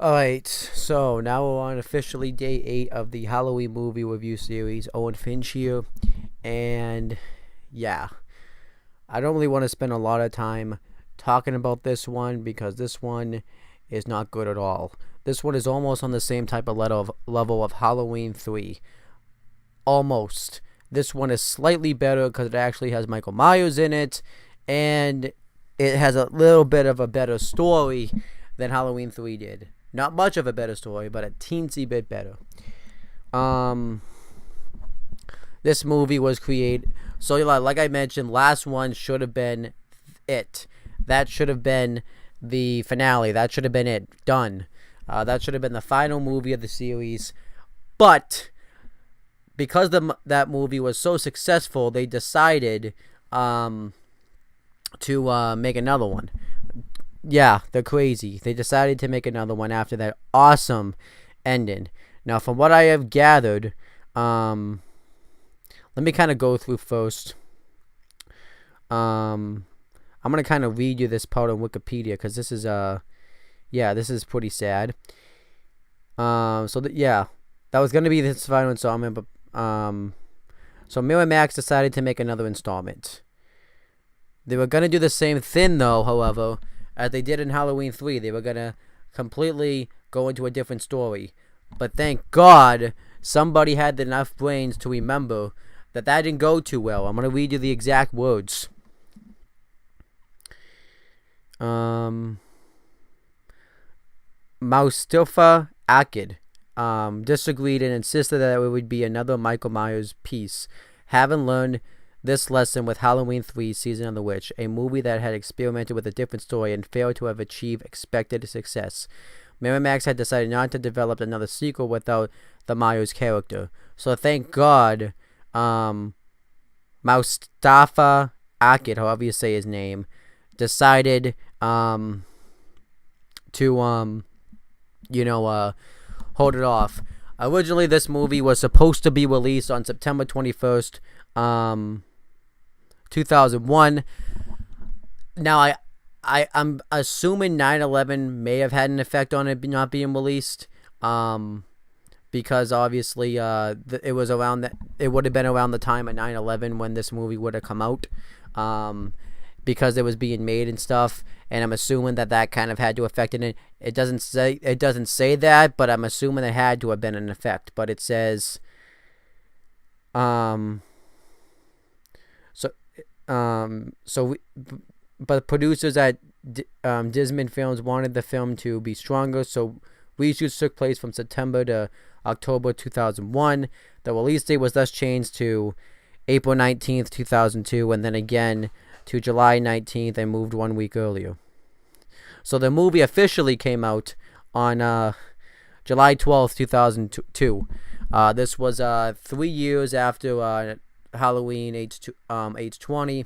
Alright, so now we're on officially day 8 of the Halloween movie review series. Owen Finch here. And yeah, I don't really want to spend a lot of time talking about this one because this one is not good at all. This one is almost on the same type of level of Halloween 3. Almost. This one is slightly better because it actually has Michael Myers in it, and it has a little bit of a better story than Halloween 3 did. Not much of a better story, but a teensy bit better. This movie was created, so like I mentioned, last one should have been it. That should have been the finale. That should have been it. Done. That should have been the final movie of the series. But because that movie was so successful, they decided to make another one. Yeah, they're crazy. They decided to make another one after that awesome ending. Now, from what I have gathered, let me kind of go through first. I'm going to kind of read you this part on Wikipedia because this is, this is pretty sad. That was going to be this final installment, but, so Miramax decided to make another installment. They were going to do the same thing, though, however, as they did in Halloween 3. They were going to completely go into a different story. But thank God somebody had enough brains to remember that didn't go too well. I'm going to read you the exact words. Mustafa Akid disagreed and insisted that it would be another Michael Myers piece. Having learned this lesson with Halloween 3 Season of the Witch, a movie that had experimented with a different story and failed to have achieved expected success, Miramax had decided not to develop another sequel without the Myers character. So thank God, Mustafa Akid, however you say his name, decided to hold it off. Originally, this movie was supposed to be released on September 21st, 2001. Now, I'm assuming 9/11 may have had an effect on it not being released, because obviously it was around that. It would have been around the time of 9/11 when this movie would have come out, because it was being made and stuff. And I'm assuming that kind of had to affect it. It doesn't say that, but I'm assuming it had to have been an effect. But it says, but producers at Disney Films wanted the film to be stronger, so reshoots took place from September to October 2001. The release date was thus changed to April 19th, 2002, and then again to July 19th and moved 1 week earlier. So the movie officially came out on July 12th, 2002. This was 3 years after Halloween H20.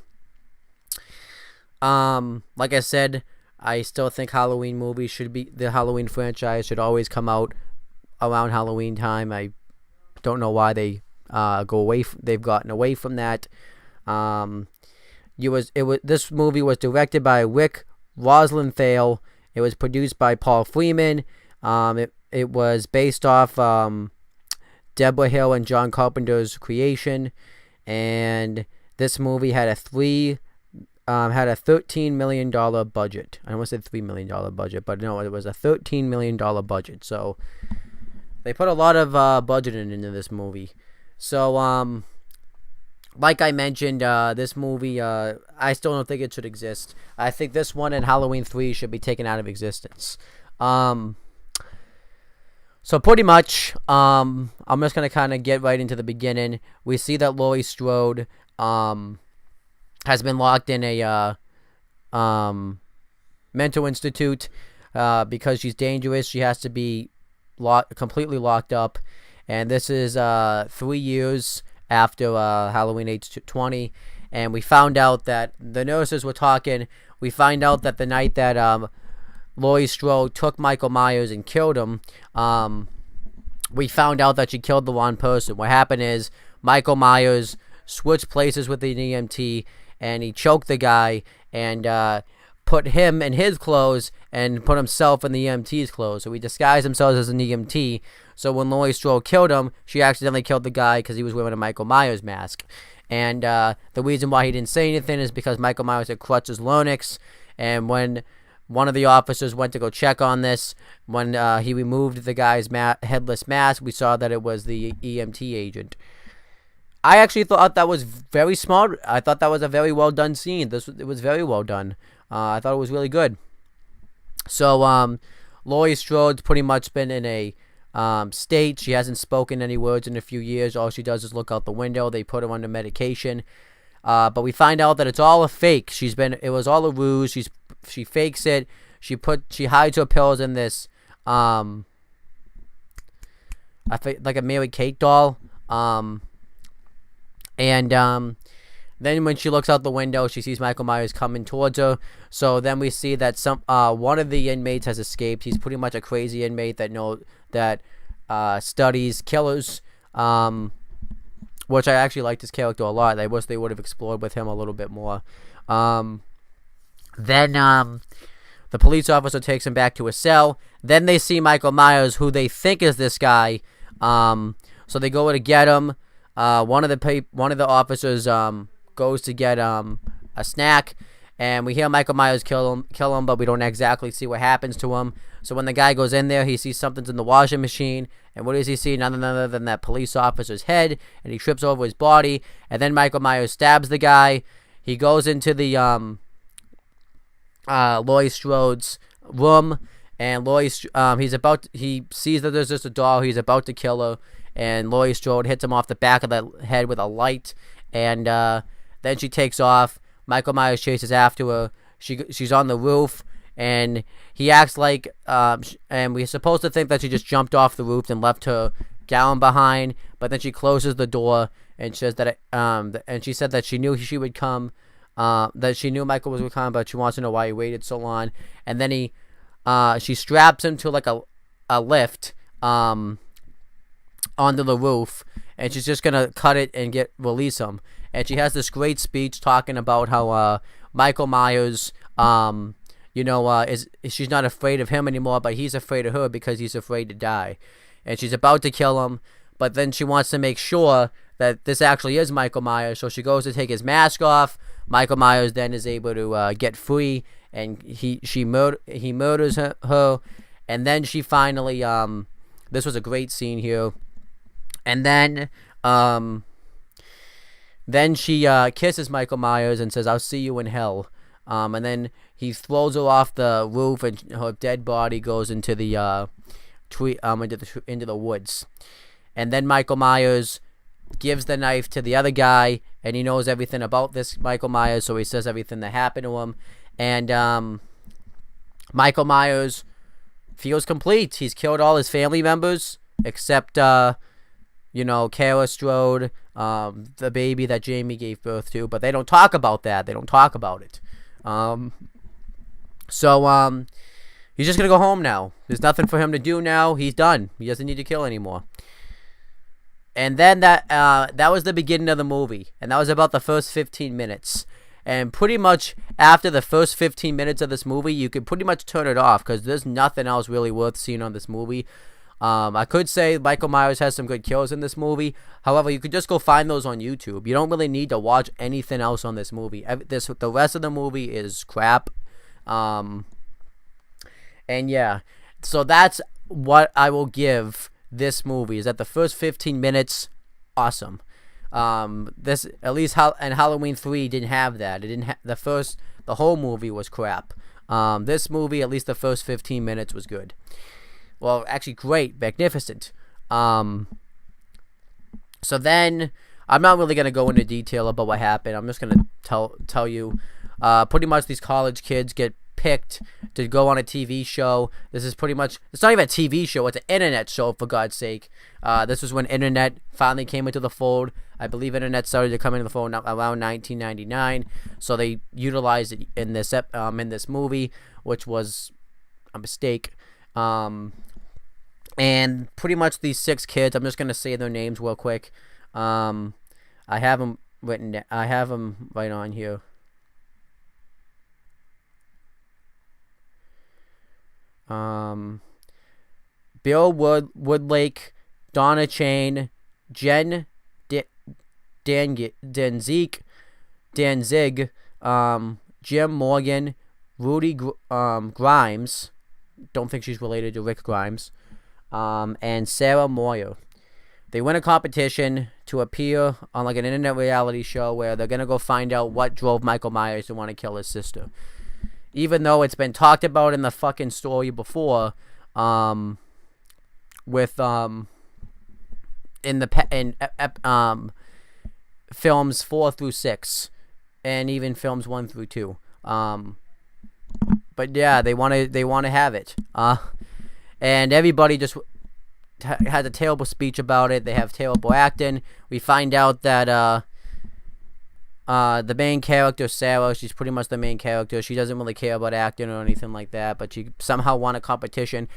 Like I said, I still think Halloween movies the Halloween franchise should always come out around Halloween time. I don't know why they've gotten away from that. This movie was directed by Rick Rosenthal. It was produced by Paul Freeman. It was based off Deborah Hill and John Carpenter's creation, and this movie had a $13 million budget. I almost said $3 million budget, but no, it was a $13 million budget. So they put a lot of budgeting into this movie. So like I mentioned, this movie, I still don't think it should exist. I think this one and Halloween 3 should be taken out of existence. So pretty much, I'm just going to kind of get right into the beginning. We see that Laurie Strode has been locked in a mental institute because she's dangerous. She has to be completely locked up. And this is 3 years after Halloween H20, and we found out that the nurses were talking. We find out that the night that Laurie Strode took Michael Myers and killed him, we found out that she killed the wrong person. What happened is Michael Myers switched places with the EMT, and he choked the guy, and put him in his clothes and put himself in the EMT's clothes. So he disguised himself as an EMT. So when Laurie Strode killed him, she accidentally killed the guy because he was wearing a Michael Myers mask. And the reason why he didn't say anything is because Michael Myers had crutches larynx. And when one of the officers went to go check on this, when he removed the guy's headless mask, we saw that it was the EMT agent. I actually thought that was very smart. I thought that was a very well done scene. It was very well done. I thought it was really good. So Laurie Strode's pretty much been in a state. She hasn't spoken any words in a few years. All she does is look out the window. They put her under medication. But we find out that it's all a fake. It was all a ruse. She fakes it. She hides her pills in this like a Mary Kate doll. Then when she looks out the window, she sees Michael Myers coming towards her. So then we see that one of the inmates has escaped. He's pretty much a crazy inmate that studies killers. Which I actually liked his character a lot. I wish they would have explored with him a little bit more. Then the police officer takes him back to his cell. Then they see Michael Myers, who they think is this guy. So they go to get him. One of the officers goes to get a snack, and we hear Michael Myers kill him, but we don't exactly see what happens to him. So when the guy goes in there, he sees something's in the washing machine, and what does he see? None other than that police officer's head, and he trips over his body, and then Michael Myers stabs the guy. He goes into the Laurie Strode's room, and he sees that there's just a doll. He's about to kill her, and Laurie Strode hits him off the back of the head with a light, and then she takes off. Michael Myers chases after her. She's on the roof, and he acts like, and we're supposed to think that she just jumped off the roof and left her gown behind, but then she closes the door and says that, and she said that she knew she would come, that she knew Michael was going to come, but she wants to know why he waited so long. And then she straps him to like a lift, onto the roof, and she's just gonna cut it and release him. And she has this great speech talking about how Michael Myers, she's not afraid of him anymore, but he's afraid of her because he's afraid to die. And she's about to kill him, but then she wants to make sure that this actually is Michael Myers, so she goes to take his mask off. Michael Myers then is able to get free, and he murders her, and then she finally this was a great scene here. And then she kisses Michael Myers and says, "I'll see you in hell." And then he throws her off the roof, and her dead body goes into the into the woods. And then Michael Myers gives the knife to the other guy, and he knows everything about this Michael Myers, so he says everything that happened to him. And Michael Myers feels complete. He's killed all his family members except Kara Strode, the baby that Jamie gave birth to, but they don't talk about that. They don't talk about it. So he's just gonna go home now. There's nothing for him to do now. He's done. He doesn't need to kill anymore. And then that was the beginning of the movie, and that was about the first 15 minutes. And pretty much after the first 15 minutes of this movie, you could pretty much turn it off because there's nothing else really worth seeing on this movie. I could say Michael Myers has some good kills in this movie. However, you could just go find those on YouTube. You don't really need to watch anything else on this movie. The rest of the movie is crap. And yeah, so that's what I will give this movie, is that the first 15 minutes, awesome. This, at least and Halloween 3 didn't have that. It didn't the whole movie was crap. This movie, at least the first 15 minutes was good. Well, actually great, magnificent. So then, I'm not really going to go into detail about what happened. I'm just going to tell you, pretty much these college kids get picked to go on a TV show. This is pretty much, it's not even a TV show, it's an internet show, for God's sake. This was when internet finally came into the fold. I believe internet started to come into the fold around 1999, so they utilized it in this movie, which was a mistake. And pretty much these 6 kids, I'm just going to say their names real quick. I have them right on here. Um, Bill Woodlake, Donna Chain, Jen Danzig, Jim Morgan, Rudy Grimes. Don't think she's related to Rick Grimes. And Sarah Moyer. They win a competition to appear on like an internet reality show where they're gonna go find out what drove Michael Myers to want to kill his sister. Even though it's been talked about in the fucking story before, with films 4 through 6, and even films 1 through 2. But yeah, they want to have it. And everybody just has a terrible speech about it. They have terrible acting. We find out that the main character, Sarah, she's pretty much the main character. She doesn't really care about acting or anything like that, but she somehow won a competition.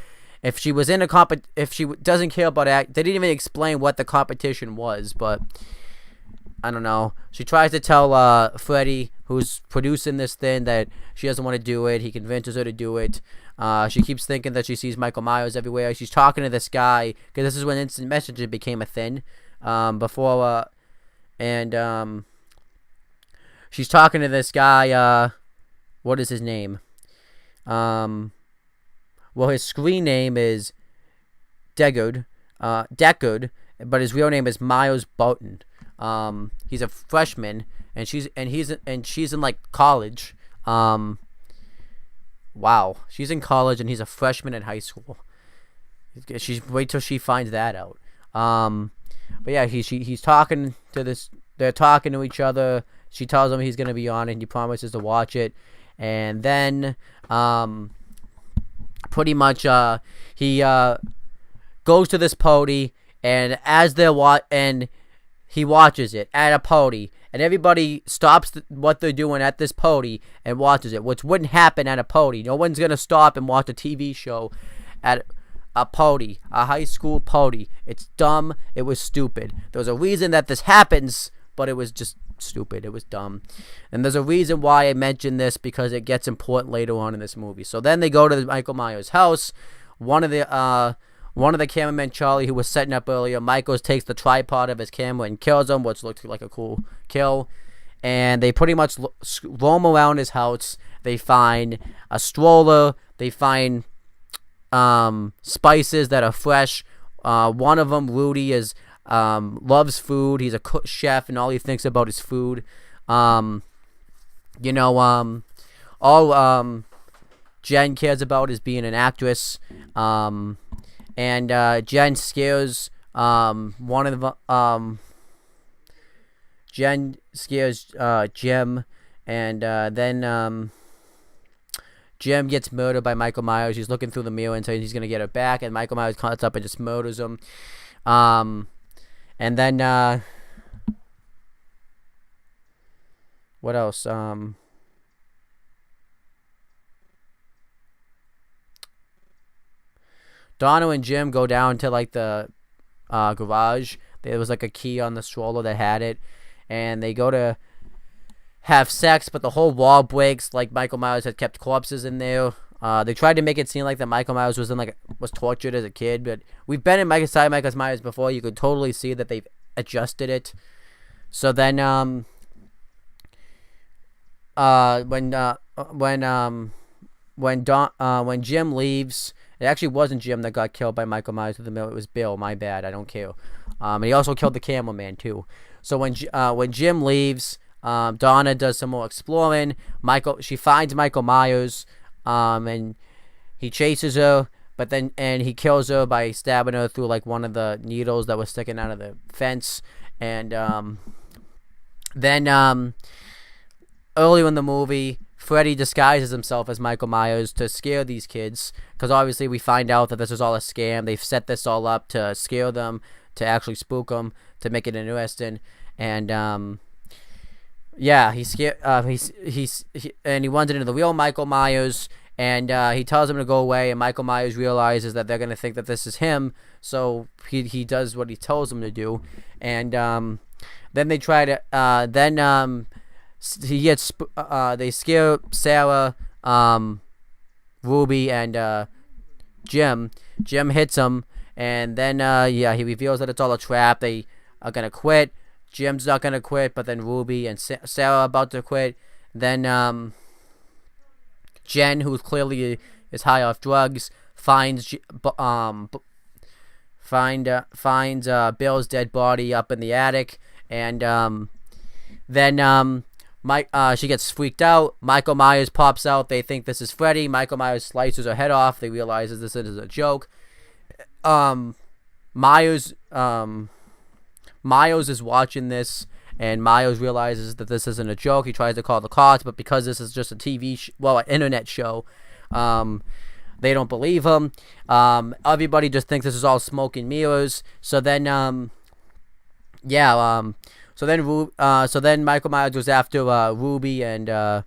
If she was in a if she doesn't care about act, they didn't even explain what the competition was, but I don't know. She tries to tell Freddie, who's producing this thing, that she doesn't want to do it. He convinces her to do it. She keeps thinking that she sees Michael Myers everywhere. She's talking to this guy, because this is when instant messaging became a thing. She's talking to this guy, what is his name? Well, his screen name is Deckard, but his real name is Miles Bolton. He's a freshman, and she's in like college. Wow, she's in college and he's a freshman in high school. Wait till she finds that out. But yeah, he's talking to this. They're talking to each other. She tells him he's gonna be on it, and he promises to watch it. And then, pretty much, he goes to this party, and as they're and he watches it at a party, and everybody stops what they're doing at this party and watches it, which wouldn't happen at a party. No one's gonna stop and watch a TV show at a party, a high school party. It's dumb. It was stupid. There's a reason that this happens, but it was just stupid. It was dumb. And there's a reason why I mentioned this, because it gets important later on in this movie. So then they go to Michael Myers' house. One of the cameramen, Charlie, who was setting up earlier, Michaels takes the tripod of his camera and kills him, which looked like a cool kill. And they pretty much roam around his house. They find a stroller. They find spices that are fresh. One of them, Rudy, loves food. He's a chef, and all he thinks about is food. All Jen cares about is being an actress. And Jen scares Jen scares Jim, and then Jim gets murdered by Michael Myers. He's looking through the mirror and says he's gonna get her back, and Michael Myers comes up and just murders him. And then what else? Donna and Jim go down to like the garage. There was like a key on the stroller that had it, and they go to have sex, but the whole wall breaks. Like Michael Myers had kept corpses in there. They tried to make it seem like that Michael Myers was tortured as a kid, but we've been in Michael Myers before. You could totally see that they've adjusted it. So then, when Jim leaves, it actually wasn't Jim that got killed by Michael Myers with the mill. It was Bill. My bad. I don't care. And he also killed the cameraman too. So when Jim leaves, Donna does some more exploring. She finds Michael Myers, and he chases her, and he kills her by stabbing her through like one of the needles that was sticking out of the fence. And then earlier in the movie, Freddy disguises himself as Michael Myers to scare these kids, because obviously we find out that this is all a scam. They've set this all up to scare them, to actually spook them, to make it interesting. And yeah, he runs into the real Michael Myers, and he tells him to go away, and Michael Myers realizes that they're going to think that this is him, so he does what he tells them to do. And then they try to they scare Sarah, Ruby, and Jim. Jim hits him, and then he reveals that it's all a trap. They are gonna quit. Jim's not gonna quit, but then Ruby and Sarah are about to quit. Then Jen, who clearly is high off drugs, finds Bill's dead body up in the attic, and then she gets freaked out. Michael Myers pops out. They think this is Freddy. Michael Myers slices her head off. They realize this is a joke. Myers is watching this, and Myers realizes that this isn't a joke. He tries to call the cops, but because this is just an internet show, they don't believe him. Everybody just thinks this is all smoke and mirrors. So then, So then Michael Myers goes after Ruby and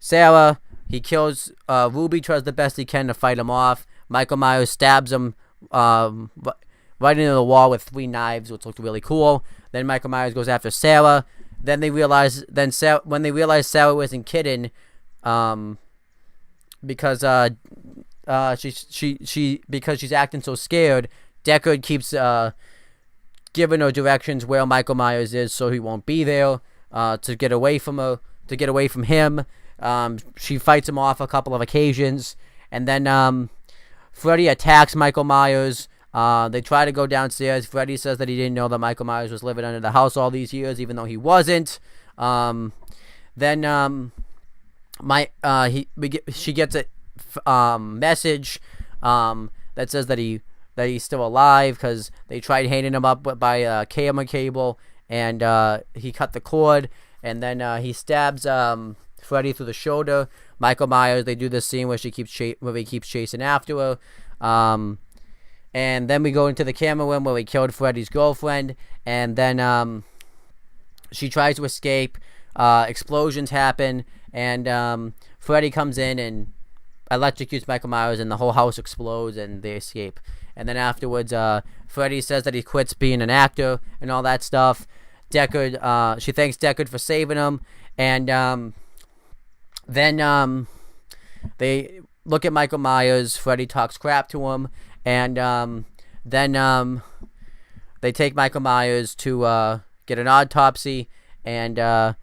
Sarah. He kills Ruby, tries the best he can to fight him off. Michael Myers stabs him right into the wall with 3 knives, which looked really cool. Then Michael Myers goes after Sarah. Then when they realize Sarah wasn't kidding, because she's acting so scared, Deckard keeps giving her directions where Michael Myers is, so he won't be there. To get away from him. She fights him off a couple of occasions, and then Freddy attacks Michael Myers. They try to go downstairs. Freddy says that he didn't know that Michael Myers was living under the house all these years, even though he wasn't. She gets a message that says that he's still alive, because they tried hanging him up by a camera cable, and he cut the cord, and then he stabs Freddy through the shoulder. Michael Myers, they do this scene where he keeps chasing after her. And then we go into the camera room where we killed Freddy's girlfriend, and then she tries to escape. Explosions happen, and Freddy comes in and electrocutes Michael Myers, and the whole house explodes, and they escape. And then afterwards, Freddy says that he quits being an actor and all that stuff. She thanks Deckard for saving him, and then they look at Michael Myers. Freddy talks crap to him, and then they take Michael Myers to get an autopsy, and the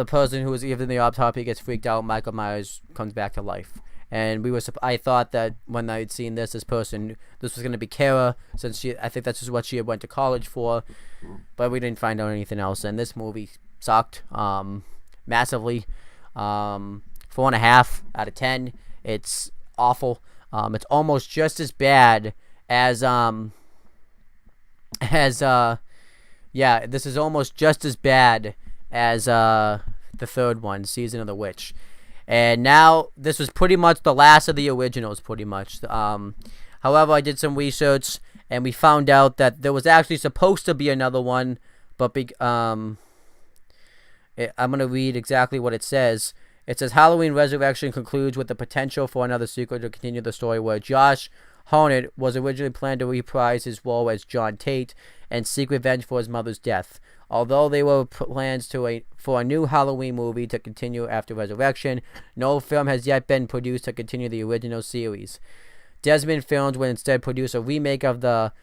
person who was given the autopsy gets freaked out. Michael Myers comes back to life. And I thought that when I had seen this was going to be Kara, since I think that's just what she had went to college for, but we didn't find out anything else. And this movie sucked massively. 4.5 out of 10. It's awful. It's almost just as bad as this is almost just as bad as the third one, Season of the Witch. And now, this was pretty much the last of the originals, pretty much. However, I did some research, and we found out that there was actually supposed to be another one, but I'm going to read exactly what it says. It says, Halloween Resurrection concludes with the potential for another sequel to continue the story, where Josh Hartnett was originally planned to reprise his role as John Tate and seek revenge for his mother's death. Although there were plans for a new Halloween movie to continue after Resurrection, no film has yet been produced to continue the original series. Desmond Films would instead produce a remake of the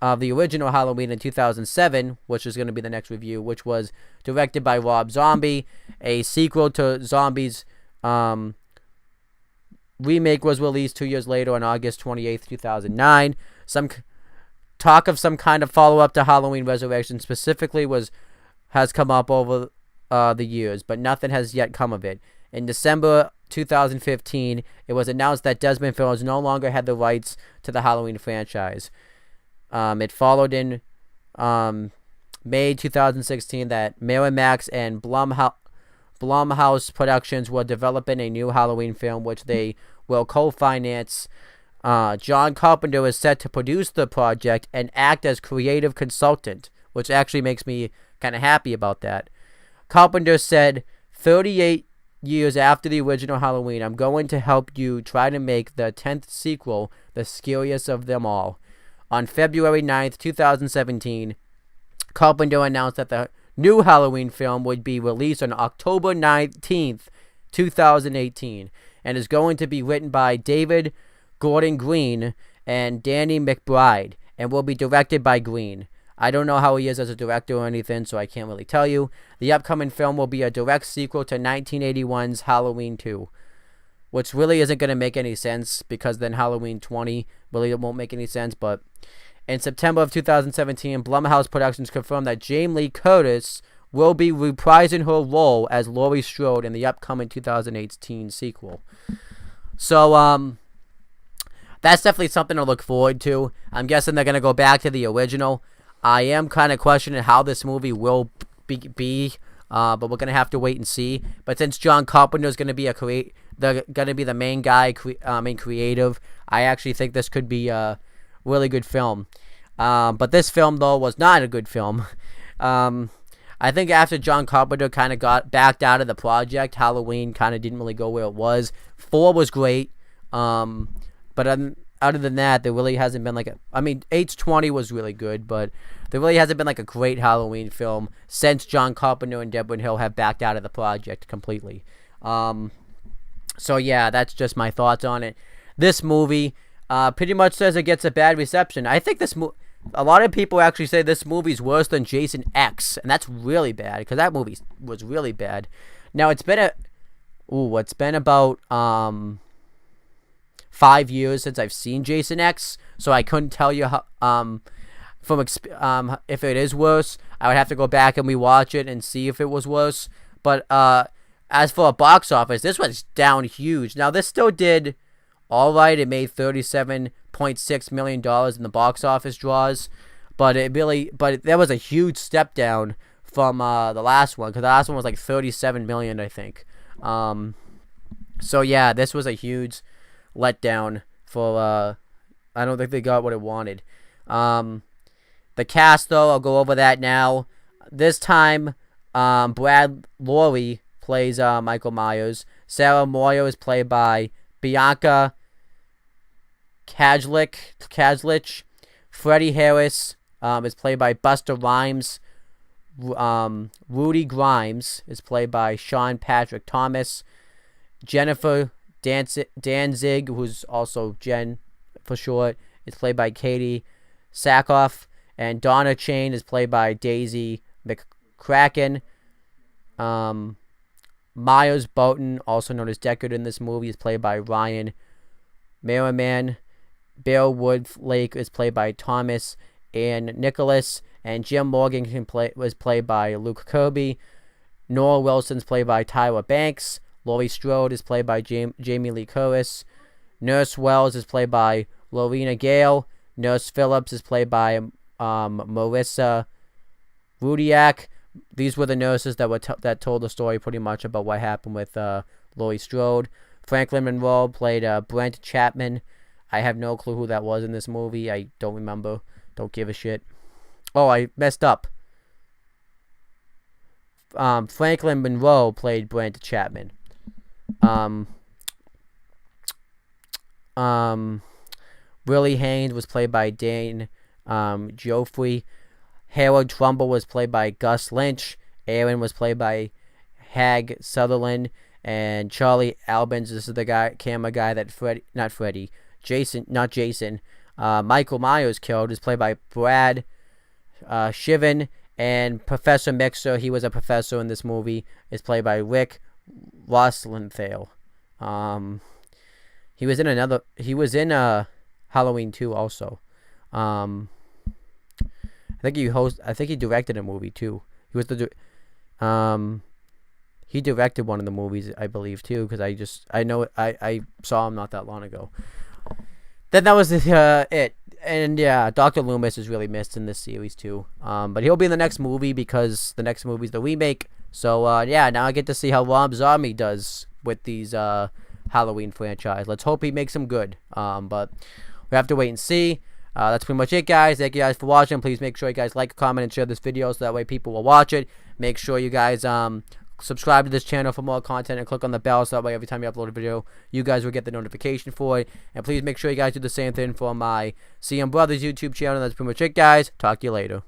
original Halloween in 2007, which is going to be the next review, which was directed by Rob Zombie. A sequel to Zombie's remake was released 2 years later on August 28th, 2009. Some talk of some kind of follow-up to Halloween Resurrection specifically has come up over the years, but nothing has yet come of it. In December 2015, it was announced that Desmond Films no longer had the rights to the Halloween franchise. It followed in May 2016 that Miramax and Blumhouse Productions were developing a new Halloween film, which they will co-finance. John Carpenter is set to produce the project and act as creative consultant, which actually makes me kind of happy about that. Carpenter said, 38 years after the original Halloween, I'm going to help you try to make the 10th sequel the scariest of them all. On February 9th, 2017, Carpenter announced that the new Halloween film would be released on October 19th, 2018. and is going to be written by David Gordon Green and Danny McBride, and will be directed by Green. I don't know how he is as a director or anything, so I can't really tell you. The upcoming film will be a direct sequel to 1981's Halloween 2, which really isn't going to make any sense, because then Halloween 20 really won't make any sense. But in September of 2017, Blumhouse Productions confirmed that Jamie Lee Curtis will be reprising her role as Laurie Strode in the upcoming 2018 sequel. So, that's definitely something to look forward to. I'm guessing they're going to go back to the original. I am kind of questioning how this movie will be, but we're going to have to wait and see. But since John Carpenter is going to be the main guy, main creative, I actually think this could be a really good film. But this film, though, was not a good film. I think after John Carpenter kind of got backed out of the project, Halloween kind of didn't really go where it was. 4 was great, but other than that, there really hasn't been H20 was really good, but there really hasn't been like a great Halloween film since John Carpenter and Deborah Hill have backed out of the project completely. So yeah, that's just my thoughts on it. This movie pretty much says it gets a bad reception. I think a lot of people actually say this movie's worse than Jason X, and that's really bad, because that movie was really bad. Now it's been about 5 years since I've seen Jason X, so I couldn't tell you how, if it is worse. I would have to go back and rewatch it and see if it was worse. But as for a box office, this was down huge. Now this still did all right. It made $37.6 million in the box office draws, but there was a huge step down from the last one, because the last one was like $37 million, I think. So yeah, this was a huge letdown for I don't think they got what it wanted. The cast, though, I'll go over that now. This time, Brad Loree plays Michael Myers. Sarah Moyer is played by Bianca Kajlich. Freddie Harris is played by Buster Rhymes. Rudy Grimes is played by Sean Patrick Thomas. Jennifer Danzig, who's also Jen for short, is played by Katie Sackhoff. And Donna Chain is played by Daisy McCracken. Myers Boughton, also known as Deckard in this movie, is played by Ryan Merriman. Bill Woodlake is played by Thomas and Nicholas. And Jim Morgan was played by Luke Kirby. Nora Wilson is played by Tyra Banks. Laurie Strode is played by Jamie Lee Curtis. Nurse Wells is played by Lorena Gale. Nurse Phillips is played by Marissa Rudiak. These were the nurses that told the story pretty much about what happened with Laurie Strode. Franklin Monroe played Brent Chapman. I have no clue who that was in this movie. I don't remember. Don't give a shit. Oh, I messed up. Franklin Monroe played Brent Chapman. Willie Haynes was played by Dane Geoffrey. Harold Trumbull was played by Gus Lynch. Aaron was played by Hag Sutherland. And Charlie Albans, this is the camera guy that Michael Myers killed, is played by Brad Shiven. And Professor Mixer, he was a professor in this movie, is played by Rick Roslinthale. He was in Halloween 2 also. I think he directed a movie too. He directed one of the movies, I believe, too, because I saw him not that long ago. Then that was it. And yeah, Dr. Loomis is really missed in this series too. But he'll be in the next movie, because the next movie is the remake. So yeah, now I get to see how Rob Zombie does with these Halloween franchise. Let's hope he makes them good. But we have to wait and see. That's pretty much it, guys. Thank you guys for watching. Please make sure you guys like, comment, and share this video so that way people will watch it. Make sure you guys subscribe to this channel for more content and click on the bell so that way every time you upload a video, you guys will get the notification for it. And please make sure you guys do the same thing for my CM Brothers YouTube channel. That's pretty much it, guys. Talk to you later.